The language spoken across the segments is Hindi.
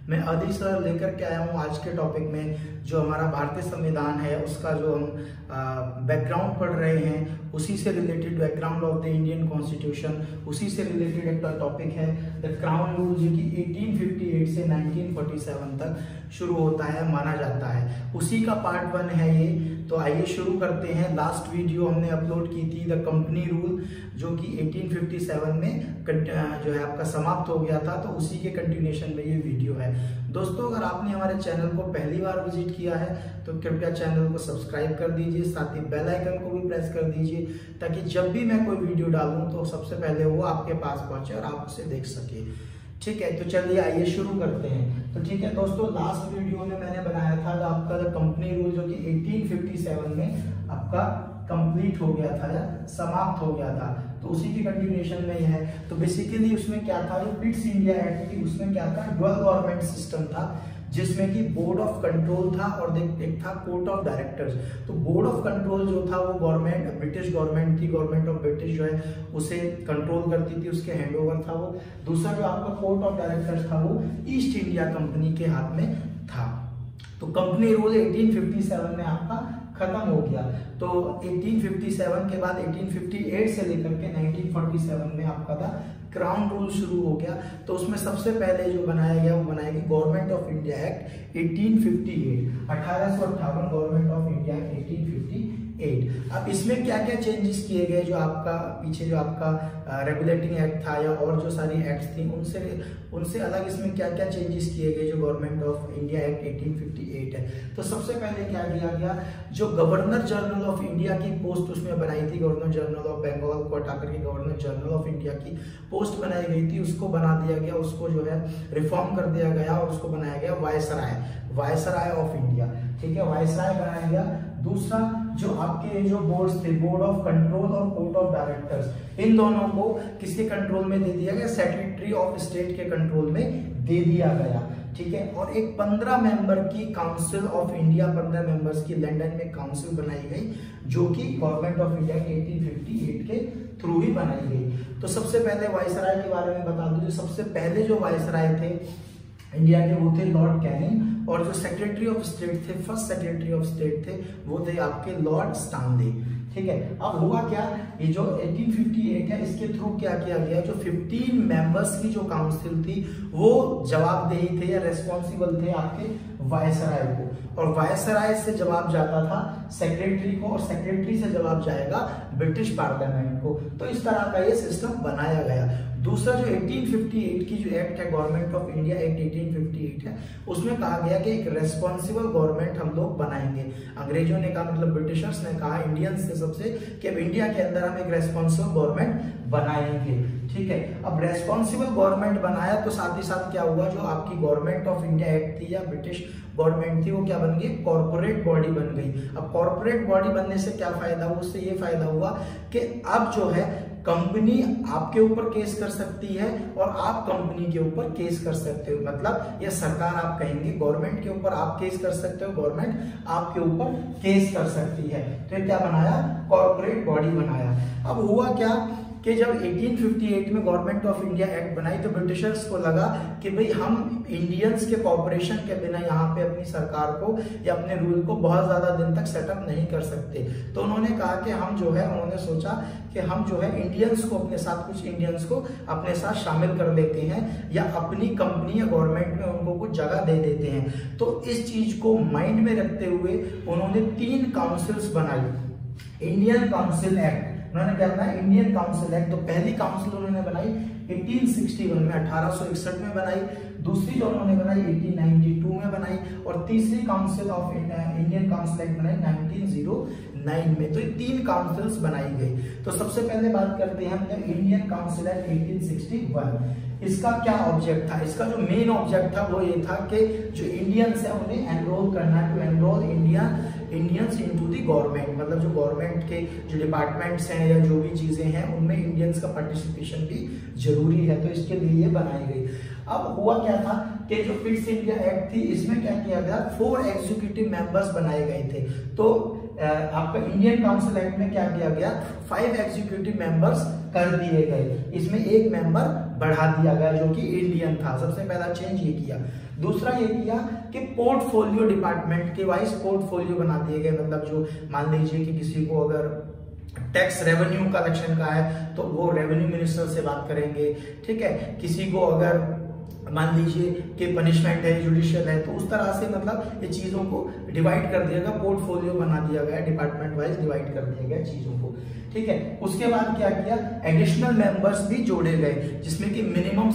मैं आदि सर लेकर के आया हूँ आज के टॉपिक में, जो हमारा भारतीय संविधान है उसका जो हम बैकग्राउंड पढ़ रहे हैं, उसी से related background of the Indian constitution, उसी से रिलेटेड एक टॉपिक है द क्राउन रूल, जो कि 1858 से 1947 तक शुरू होता है, माना जाता है। उसी का पार्ट 1 है ये। तो आइए शुरू करते हैं। लास्ट वीडियो हमने अपलोड की थी द कंपनी रूल, जो कि 1857 में जो है आपका समाप्त हो गया था, तो उसी के कंटिन्यूएशन में ये वीडियो है। दोस्तों, अगर आपने हमारे चैनल को पहली बार विजिट किया है तो कृपया चैनल को सब्सक्राइब कर दीजिए, साथ ही बेल आइकन को भी प्रेस कर दीजिए, ताकि जब भी मैं कोई वीडियो डालूं तो सबसे पहले वो आपके पास पहुंचे और आप उसे देख सके। ठीक है, तो चलिए आइए शुरू करते हैं। तो ठीक है दोस्तों, लास्ट वीडियो में मैंने बनाया था आपका कंपनी रूल, जो कि 1857 में आपका कंप्लीट हो गया था या समाप्त हो गया था, तो उसी की कंटिन्यूएशन में यह है। तो बेसिकली उसमें क्या था, जो पिट्स इंडिया एक्ट थी उसमें क्या था, ड्यूअल गवर्नमेंट सिस्टम था, जिसमें कि बोर्ड ऑफ कंट्रोल था और एक था कोर्ट ऑफ डायरेक्टर्स। तो बोर्ड ऑफ कंट्रोल जो था वो गवर्नमेंट, ब्रिटिश गवर्नमेंट थी, गवर्नमेंट ऑफ ब्रिटिश जो है उसे कंट्रोल करती थी, उसके हैंडओवर था वो। दूसरा जो आपका कोर्ट ऑफ डायरेक्टर्स था वो ईस्ट इंडिया कंपनी के हाथ में था। तो कंपनी रूल 1857 में आपका खत्म हो गया। तो 1857 के बाद 1858 से लेकर के 1947 में आपका था क्राउन रूल शुरू हो गया। तो उसमें सबसे पहले जो बनाया गया वो बनाया गया government of India act 1858, 1858 government of India act 1858। अब इसमें क्या क्या चेंजेस किए गए, जो आपका पीछे जो आपका रेगुलेटिंग एक्ट था या और जो सारी एक्ट्स थी उनसे अलग इसमें क्या क्या चेंजेस किए गए, जो गवर्नमेंट ऑफ इंडिया एक्ट 1858 है। तो सबसे पहले क्या किया गया, जो गवर्नर जनरल ऑफ इंडिया की पोस्ट उसमें बनाई थी, गवर्नर जनरल ऑफ बंगाल को हटा करके गवर्नर जनरल ऑफ इंडिया की पोस्ट बनाई गई थी, उसको बना दिया गया, उसको जो है रिफॉर्म कर दिया गया और उसको बनाया गया वायसराय ऑफ इंडिया। ठीक है, वायसराय बनाया गया। दूसरा, जो आपके जो बोर्ड्स थे, बोर्ड ऑफ कंट्रोल और कोर्ट ऑफ डायरेक्टर्स, इन दोनों को किसके कंट्रोल में दे दिया गया, सेक्रेटरी ऑफ स्टेट के कंट्रोल में दे दिया गया। ठीक है, और एक 15 मेंबर की काउंसिल ऑफ इंडिया, 15 मेंबर्स की लंदन में काउंसिल बनाई गई, जो कि गवर्नमेंट ऑफ इंडिया के 1858 के थ्रू ही बनाई गई। तो सबसे पहले वायसराय के बारे में बता दूं, सबसे पहले जो वायसराय थे इंडिया के वो थे लॉर्ड कैनिंग, और जो सेक्रेटरी ऑफ स्टेट थे, फर्स्ट सेक्रेटरी ऑफ स्टेट थे वो थे आपके लॉर्ड स्टानले। ठीक है, अब हुआ क्या, ये जो 1858 है इसके थ्रू क्या किया गया, जो 15 मेंबर्स की जो काउंसिल थी वो जवाबदेही थे या रेस्पॉन्सिबल थे आपके वायसराय को, और वायसराय से जवाब जाता था सेक्रेटरी को, और सेक्रेटरी से जवाब जाएगा ब्रिटिश पार्लियामेंट को। तो इस तरह का ये सिस्टम बनाया गया। दूसरा, जो 1858 की जो एक्ट है, गवर्नमेंट ऑफ इंडिया एक्ट 1858 है, उसमें कहा गया कि एक रेस्पॉन्सिबल गवर्नमेंट हम लोग बनाएंगे। अंग्रेजों ने कहा, मतलब ब्रिटिशर्स ने कहा इंडियंस ने सबसे, कि अब इंडिया के अंदर हम एक रेस्पॉन्सिबल गवर्नमेंट बनाएंगे। ठीक है, अब रेस्पॉन्सिबल गवर्नमेंट बनाया तो साथ ही साथ क्या हुआ, जो आपकी गवर्नमेंट ऑफ इंडिया एक्ट थी या ब्रिटिश गवर्नमेंट थी वो क्या बन गई, कॉर्पोरेट बॉडी बन गई। अब कॉर्पोरेट बॉडी बनने से क्या फायदा हुआ, उससे ये फायदा हुआ कि अब जो है कंपनी आपके ऊपर केस कर सकती है और आप कंपनी के ऊपर केस कर सकते हो। मतलब ये सरकार आप कहेंगे, गवर्नमेंट के ऊपर आप केस कर सकते हो, गवर्नमेंट आपके ऊपर केस कर सकती है। तो ये क्या बनाया, कॉर्पोरेट बॉडी बनाया। अब हुआ क्या कि जब 1858 में गवर्नमेंट ऑफ इंडिया एक्ट बनाई तो ब्रिटिशर्स को लगा कि भाई हम इंडियंस के कॉर्पोरेशन के बिना यहाँ पे अपनी सरकार को या अपने रूल को बहुत ज्यादा दिन तक सेटअप नहीं कर सकते। तो उन्होंने कहा कि हम जो है, उन्होंने सोचा कि हम जो है इंडियंस को अपने साथ, कुछ इंडियंस को अपने साथ शामिल कर लेते हैं या अपनी कंपनी या गवर्नमेंट में उनको कुछ जगह दे देते हैं। तो इस चीज को माइंड में रखते हुए उन्होंने 3 काउंसिल्स बनाई। इंडियन काउंसिल एक्ट, उन्होंने क्या बनाया, इंडियन काउंसिल एक्ट। तो पहली काउंसिल उन्होंने बनाई 1861 में, 1861 में बनाई। दूसरी जो उन्होंने बनाई 1892 में बनाई, और तीसरी council of Indian council act बनाई 1909 में। तो ये 3 काउंसिल्स बनाई गई। तो सबसे पहले बात करते हैं हम इंडियन काउंसिल एक्ट 1861। इसका क्या ऑब्जेक्ट था, इसका जो मेन ऑब्जेक्ट था वो ये था कि जो इंडियंस है उन्हें एनरोल करना, to enrol Indians into the government. मतलब जो गवर्नमेंट के जो डिपार्टमेंट्स हैं या जो भी चीजें हैं उनमें इंडियंस का पार्टिसिपेशन भी जरूरी है, तो इसके लिए ये बनाई गई। अब हुआ क्या था कि जो पिट्स इंडिया एक्ट थी इसमें क्या किया गया, 4 एग्जीक्यूटिव मेंबर्स बनाए गए थे। तो आपका इंडियन काउंसिल एक्ट में क्या किया गया, 5 एग्जीक्यूटिव मेंबर्स कर दिए गए, इसमें एक मेंबर बढ़ा दिया गया जो कि इंडियन था। सबसे पहला चेंज ये किया। दूसरा ये किया कि पोर्टफोलियो डिपार्टमेंट के वाइज पोर्टफोलियो बना दिए गए, मतलब जो मान लीजिए कि किसी को अगर टैक्स रेवेन्यू कलेक्शन का है तो वो रेवेन्यू मिनिस्टर से बात करेंगे, ठीक है। किसी को अगर मान लीजिए कि पनिशमेंट है, जुडिशियल है, तो उस तरह से मतलब ये चीजों को डिवाइड कर दिया गया, पोर्टफोलियो बना दिया गया, डिपार्टमेंट वाइज डिवाइड कर दिया गया चीजों को, ठीक है। उसके बाद क्या किया, एडिशनल मेंबर्स भी जोड़े गए, जिसमें कि मिनिमम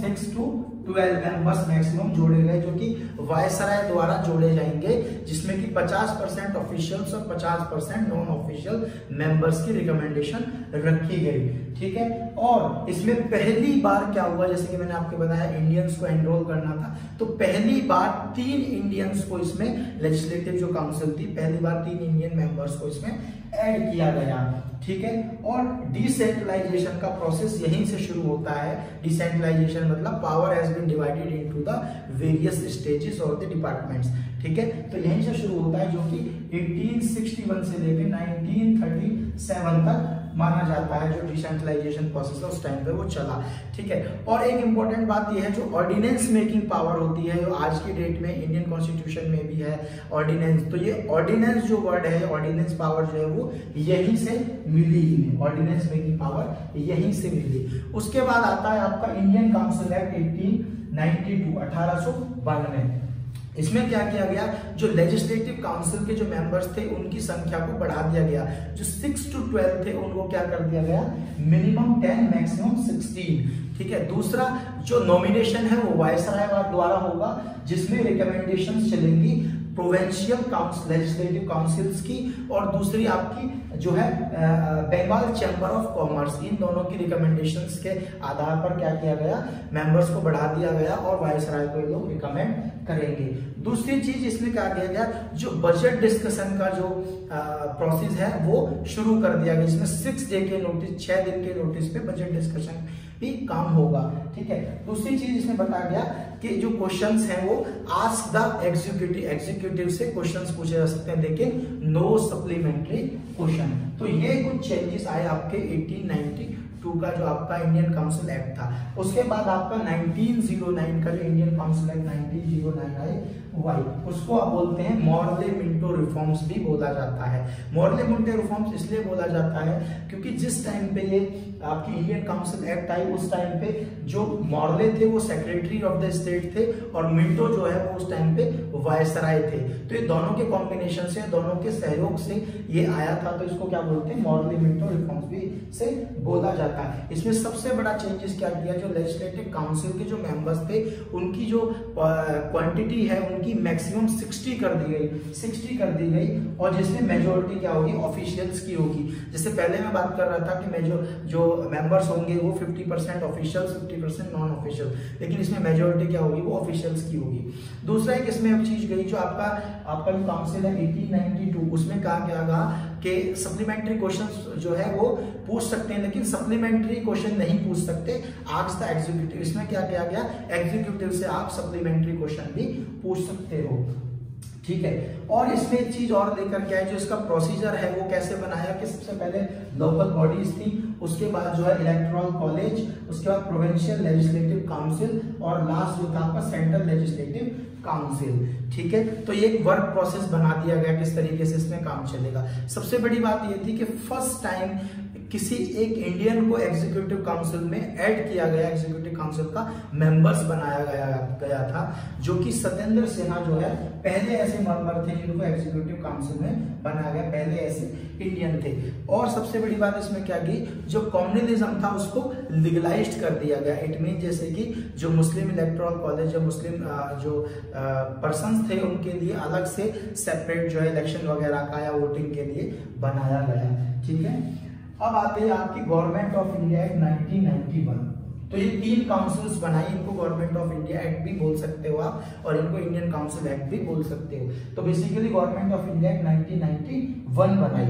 6 to 12 मेंबर्स मैक्सिमम जोड़े गए, जो कि वायसराय द्वारा जोड़े जाएंगे, जिसमें कि 50% ऑफिशियल्स और 50% नॉन ऑफिशियल मेंबर्स की रिकमेंडेशन रखी गई, ठीक है। और इसमें पहली बार क्या हुआ, जैसे कि मैंने आपको बताया इंडियंस को एनरोल करना था, तो पहली बार 3 इंडियंस को इसमें लेजिस्लेटिव जो काउंसिल थी, पहली बार 3 इंडियन मेंबर्स को इसमें ऐड किया गया, ठीक है। और डिसेंट्रलाइजेशन का प्रोसेस यहीं से शुरू होता है। डिसेंट्रलाइजेशन मतलब power has been divided into the various stages of the departments, ठीक है। तो यहीं से शुरू होता है, जो कि 1861 से लेकर 1937 तक माना जाता है, जो डिसेंट्रलाइजेशन प्रोसेस है उस टाइम पे वो चला, ठीक है। और एक इंपॉर्टेंट बात यह है, जो ऑर्डिनेंस मेकिंग पावर होती है, जो आज की डेट में इंडियन कॉन्स्टिट्यूशन में भी है ऑर्डिनेंस, तो ये ऑर्डिनेंस जो वर्ड है, ऑर्डिनेंस पावर जो है वो यहीं से मिली, इन्हें ऑर्डिनेंस मेकिंग पावर यहीं से मिली। उसके बाद आता है आपका इंडियन काउंसिल एक्ट 1892। इसमें क्या किया गया, जो लेजिस्लेटिव काउंसिल के जो मेंबर्स थे उनकी संख्या को बढ़ा दिया गया, जो 6 to 12 थे उनको क्या कर दिया गया, मिनिमम 10 मैक्सिमम 16, ठीक है। दूसरा जो नॉमिनेशन है वो वायसराय द्वारा होगा, जिसमें रिकमेंडेशंस चलेंगी प्रोविंशियल काउंसिल लेजिस्लेटिव काउंसिल्स की, और दूसरी आपकी जो है बंगाल चैम्बर ऑफ कॉमर्स, इन दोनों की रिकमेंडेशंस के आधार पर क्या किया गया, मेंबर्स को बढ़ा दिया गया और वायसराय को ये लोग रिकमेंड करेंगे। दूसरी चीज इसमें क्या किया गया, जो बजट डिस्कशन का जो प्रोसेस है वो शुरू कर दिया गया, जिसमें 6 डे के नोटिस, 6 दिन के नोटिस पे बजट डिस्कशन भी काम होगा, ठीक है। दूसरी चीज इसमें बताया गया कि जो क्वेश्चंस हैं वो आस्क द एग्जीक्यूटिव से क्वेश्चंस पूछे जा सकते हैं, लेकिन नो सप्लीमेंट्री क्वेश्चन। तो ये कुछ चेंजेस आए आपके 1892 का जो आपका इंडियन काउंसिल एक्ट था। उसके बाद आपका 1909 का जो इंडियन काउंसिल एक्ट 1909 आए, वाई उसको आप बोलते हैं मॉर्ले मिंटो रिफॉर्म्स भी बोला जाता है। मॉर्ले मिंटो रिफॉर्म्स इसलिए बोला जाता है क्योंकि जिस टाइम पे ये आपकी इंडियन काउंसिल एक्ट आई, उस टाइम पे जो मॉर्ले थे वो सेक्रेटरी ऑफ द स्टेट थे, और मिंटो जो है वो उस टाइम पे वायसराय थे। तो ये दोनों के कॉम्बिनेशन से, दोनों के सहयोग से ये आया था, तो इसको क्या बोलते हैं, मॉर्ले मिंटो रिफॉर्म्स भी से बोला जाता है। इसमें सबसे बड़ा चेंजेस क्या किया, जो लेजिस्लेटिव काउंसिल के जो मेंबर्स थे उनकी जो क्वांटिटी है उनकी मैक्सिमम 60 कर दी गई, और जिसमें मेजोरिटी क्या होगी, ऑफिशियल्स की होगी। जैसे पहले मैं बात कर रहा था कि जो मेंबर्स होंगे वो 50% ऑफिशियल्स, 50% नॉन ऑफिशियल, लेकिन इसमें मेजोरिटी क्या होगी, वो ऑफिशियल्स की होगी। दूसरा एक इसमें अब चीज गई, जो आपका जो काउंसिल है 1892, उसमें कहा गया कि सप्लीमेंट्री क्वेश्चंस जो है वो पूछ सकते हैं, लेकिन सप्लीमेंट्री क्वेश्चन नहीं पूछ सकते, आस्क द एग्जीक्यूटिव। इसमें क्या किया गया, एग्जीक्यूटिव से आप सप्लीमेंट्री क्वेश्चन भी पूछ सकते हो, ठीक है। और इसमें एक चीज और लेकर के आए, जो इसका प्रोसीजर है वो कैसे बनाया, कि सबसे पहले लोकल बॉडीज थी, उसके बाद जो है इलेक्टोरल कॉलेज, उसके बाद प्रोविंशियल लेजिस्लेटिव काउंसिल, और लास्ट जो था आपका सेंट्रल लेजिस्लेटिव काउंसिल, ठीक है। तो ये एक वर्क प्रोसेस बना दिया गया, किस तरीके से इसमें काम चलेगा। सबसे बड़ी बात ये थी कि फर्स्ट टाइम किसी एक इंडियन को एग्जीक्यूटिव काउंसिल में ऐड किया गया, एग्जीक्यूटिव काउंसिल का मेंबर्स बनाया गया था, जो कि सत्येंद्र सिन्हा जो है पहले ऐसे मेंबर थे जिनको एग्जीक्यूटिव काउंसिल में बनाया गया, पहले ऐसे इंडियन थे। और सबसे बड़ी बात इसमें क्या की, जो कम्युनलिज्म था उसको लीगलाइज्ड कर दिया गया। इट मीन जैसे कि जो मुस्लिम इलेक्टोरल कॉलेज, जो मुस्लिम जो पर्सन्स थे उनके लिए अलग से सेपरेट जो है इलेक्शन वगैरह का या वोटिंग के लिए बनाया गया, ठीक है। अब आते हैं आपकी गवर्नमेंट ऑफ इंडिया एक्ट 1991। तो ये 3 काउंसिल्स बनाई, इनको गवर्नमेंट ऑफ इंडिया एक्ट भी बोल सकते हो आप, और इनको इंडियन काउंसिल एक्ट भी बोल सकते हो। तो basically government of India act 1991 बनाई।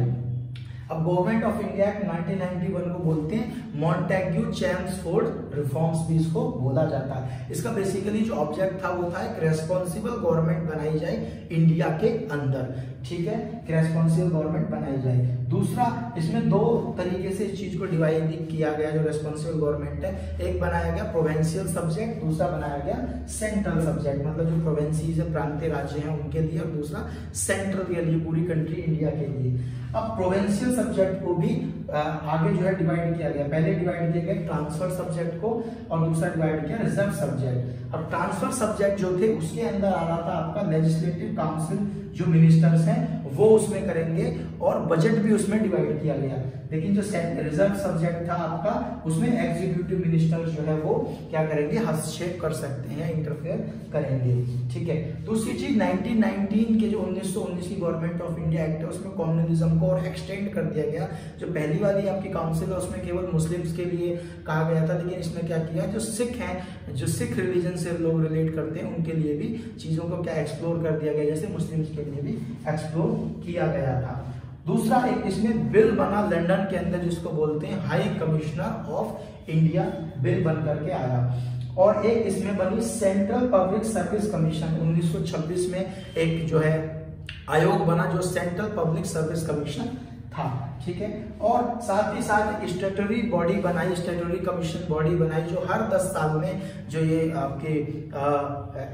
अब गवर्नमेंट ऑफ इंडिया एक्ट 1991 को बोलते हैं मॉन्टेग्यू चेम्सफोर्ड रिफॉर्म्स भी इसको बोला जाता है। इसका बेसिकली जो ऑब्जेक्ट था वो था एक रेस्पॉन्सिबल गवर्नमेंट बनाई जाए इंडिया के अंदर, ठीक है, कि रेस्पॉन्सिबल गवर्नमेंट बनाई जाए। दूसरा, इसमें दो तरीके से इस चीज को डिवाइड किया गया जो रेस्पॉन्सिबल गवर्नमेंट है। एक बनाया गया प्रोविंशियल सब्जेक्ट, दूसरा बनाया गया सेंट्रल सब्जेक्ट, मतलब जो प्रोविंसीज है, प्रांतीय राज्य हैं उनके लिए, और दूसरा सेंट्रल के लिए, पूरी कंट्री इंडिया के लिए। अब प्रोविंशियल सब्जेक्ट को भी आगे जो है डिवाइड किया गया। पहले डिवाइड किया गया ट्रांसफर सब्जेक्ट को, और दूसरा डिवाइड किया रिजर्व सब्जेक्ट। अब ट्रांसफर सब्जेक्ट जो थे उसके अंदर आ रहा था आपका लेजिस्लेटिव काउंसिल, जो मिनिस्टर्स हैं वो उसमें करेंगे, और बजट भी उसमें डिवाइड किया गया। लेकिन जो रिजर्व सब्जेक्ट था आपका, उसमें एग्जीक्यूटिव मिनिस्टर जो है वो क्या करेंगे, हस्तक्षेप कर सकते हैं, इंटरफेयर करेंगे। ठीक है। दूसरी चीज 1919 के जो 1919 की गवर्नमेंट ऑफ इंडिया एक्ट है उसमें कम्युनिज्म को और एक्सटेंड कर दिया गया। जो पहली वाली आपकी काउंसिल है उसमें केवल मुस्लिम्स के लिए कहा गया था, लेकिन इसमें क्या किया, जो सिख हैं, जो सिख रिलीजन से लोग रिलेट करते हैं उनके लिए भी चीजों को क्या एक्सप्लोर कर दिया गया, जैसे मुस्लिम्स के लिए भी एक्सप्लोर किया गया था। दूसरा एक इसमें बिल बना लंदन के अंदर, जिसको बोलते हैं high commissioner of India bill बन करके आया। और एक इसमें बनी सेंट्रल पब्लिक सर्विस कमीशन, 1926 में एक जो है आयोग बना जो सेंट्रल पब्लिक सर्विस कमीशन था। ठीक है। और साथ ही साथ स्टैट्यूटरी बॉडी बनाई, स्टैट्यूटरी कमीशन बॉडी बनाई, जो हर 10 साल में जो ये आपके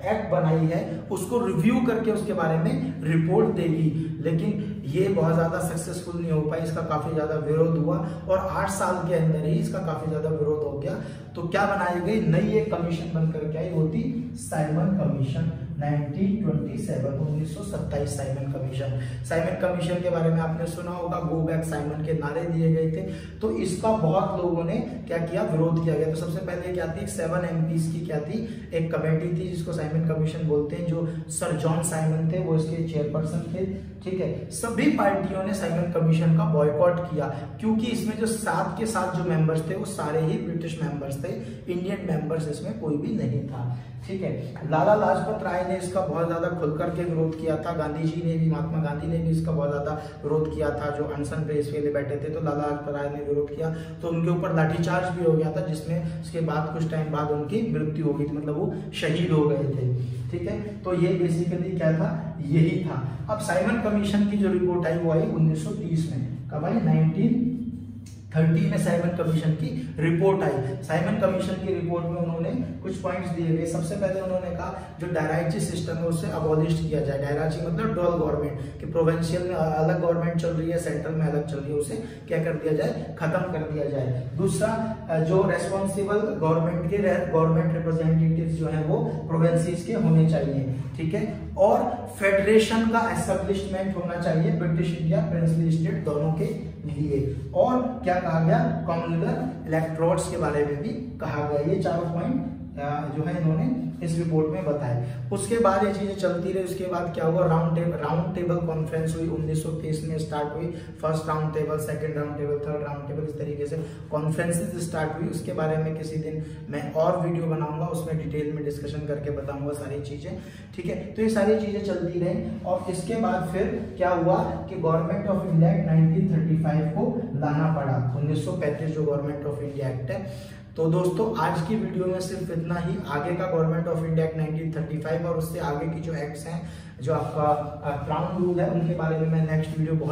एक्ट बनाई है उसको रिव्यू करके उसके बारे में रिपोर्ट देगी। लेकिन ये बहुत ज्यादा सक्सेसफुल नहीं हो पाई, इसका काफी ज्यादा विरोध हुआ, और 8 साल के अंदर ही इसका काफी ज्यादा विरोध हो गया। तो क्या बनाई गई, नई एक कमीशन बनकर के आई, वो थी Simon commission, 1927 Simon commission. Simon commission के बारे में आपने सुना होगा, गो बैक साइमन के नारे दिए गए थे। तो इसका बहुत लोगों ने क्या किया, विरोध किया गया। तो सबसे पहले क्या थी, 7 MPs की क्या थी, एक कमेटी थी जिसको साइमन कमीशन बोलते हैं, जो सर जॉन साइमन थे वो इसके चेयरपर्सन थे। ठीक है। सभी पार्टियों ने साइमन कमीशन का बॉयकॉट किया, क्योंकि इसमें जो 7 के 7 जो मेंबर्स थे वो सारे ही ब्रिटिश मेंबर्स थे, इंडियन मेंबर्स इसमें कोई भी नहीं था। ठीक है। लाला लाजपत राय ने इसका बहुत ज्यादा खुल करके विरोध किया था, गांधी जी ने भी, महात्मा गांधी ने भी इसका बहुत ज्यादा विरोध किया था। जो अनशन पे इस वेले बैठे थे तो लाला लाजपत राय ने विरोध किया, तो उनके ऊपर लाठीचार्ज भी हो गया था, जिसमें उसके बाद कुछ टाइम बाद उनकी मृत्यु हो गई थी, मतलब वो शहीद हो गए थे। ठीक है। तो ये बेसिकली क्या था, यही था। अब साइमन कमीशन की जो रिपोर्ट आई वो आई 1930 में। कब आई, 1930 में साइमन कमीशन की रिपोर्ट आई। साइमन कमीशन की रिपोर्ट में उन्होंने कुछ पॉइंट्स दिए गए। सबसे पहले उन्होंने कहा जो डायराची सिस्टम है उसे अबॉलिश किया जाए। डायराची मतलब डुअल गवर्नमेंट, कि प्रोविंशियल में अलग गवर्नमेंट चल रही है, सेंट्रल में अलग चल रही है, उसे क्या कर दिया जाए, खत्म कर दिया जाए। दूसरा, जो रेस्पॉन्सिबल गवर्नमेंट के गवर्नमेंट रिप्रेजेंटेटिव्स जो है वो प्रोविंसीज के होने चाहिए। ठीक है। और फेडरेशन का एस्टेब्लिशमेंट होना चाहिए ब्रिटिश इंडिया, प्रिंसली स्टेट दोनों के लिए। और क्या कहा गया, कॉम्युनल इलेक्ट्रोड्स के बारे में भी कहा गया। ये 4 पॉइंट जो है इन्होंने इस रिपोर्ट में बताए। उसके बाद ये चीजें चलती रही। उसके बाद क्या हुआ, राउंड टेबल कॉन्फ्रेंस हुई, 1930 में स्टार्ट हुई। First round table, second round table, third round table, इस तरीके से कॉन्फ्रेंसेस स्टार्ट हुई। उसके बारे में किसी दिन मैं और वीडियो बनाऊंगा, उसमें डिटेल में डिस्कशन करके बताऊंगा सारी चीजें। ठीक है। तो ये सारी चीजें चलती रही। और इसके बाद फिर क्या हुआ कि गवर्नमेंट ऑफ इंडिया एक्ट 1935 को लाना पड़ा। 1935 जो गवर्नमेंट ऑफ इंडिया एक्ट है। तो दोस्तों आज की वीडियो में सिर्फ इतना ही। आगे का गवर्नमेंट ऑफ इंडिया एक्ट 1935 और उससे आगे की जो एक्ट्स हैं, जो आपका क्राउन रूल है, उनके बारे में मैं नेक्स्ट वीडियो बहुत